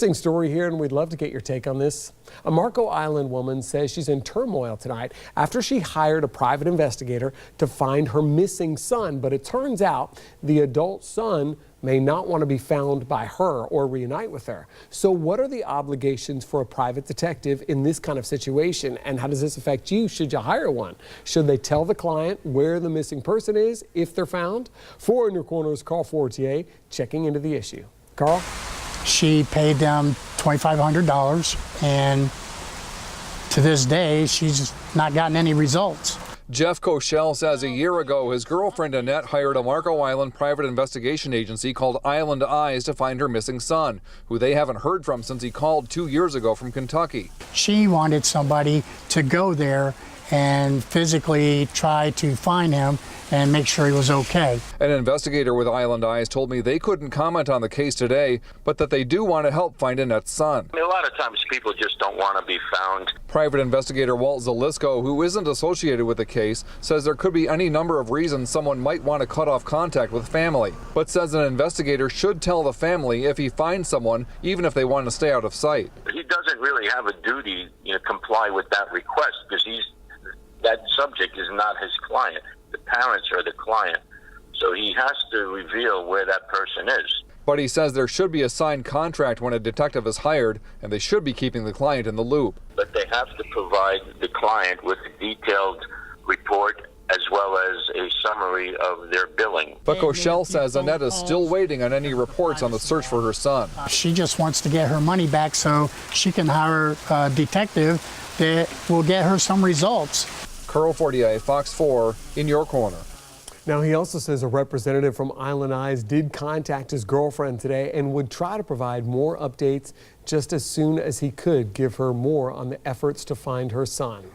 Interesting story here, and we'd love to get your take on this. A Marco Island woman says she's in turmoil tonight after she hired a private investigator to find her missing son. But it turns out the adult son may not want to be found by her or reunite with her. So what are the obligations for a private detective in this kind of situation? And how does this affect you should you hire one? Should they tell the client where the missing person is if they're found? For In Your Corner's Carl Fortier checking into the issue. Carl? She paid them $2,500, and to this day, she's not gotten any results. Jeff Koschel says a year ago his girlfriend Annette hired a Marco Island private investigation agency called Island Eyes to find her missing son, who they haven't heard from since he called 2 years ago from Kentucky. She wanted somebody to go there and physically try to find him and make sure he was okay. An investigator with Island Eyes told me they couldn't comment on the case today, but that they do want to help find Annette's son. A lot of times people just don't want to be found. Private investigator Walt Zalisko, who isn't associated with the case, says there could be any number of reasons someone might want to cut off contact with family, but says an investigator should tell the family if he finds someone, even if they want to stay out of sight. He doesn't really have a duty to comply with that request because that subject is not his client. The parents are the client, so he has to reveal where that person is. But he says there should be a signed contract when a detective is hired, and they should be keeping the client in the loop. But they have to provide the client with a detailed report as well as a summary of their billing. But Koschel says Annette is still waiting on any reports on the search for her son. She just wants to get her money back so she can hire a detective that will get her some results. Carl Fortier, Fox 4, In Your Corner. Now, he also says a representative from Island Eyes did contact his girlfriend today and would try to provide more updates just as soon as he could give her more on the efforts to find her son.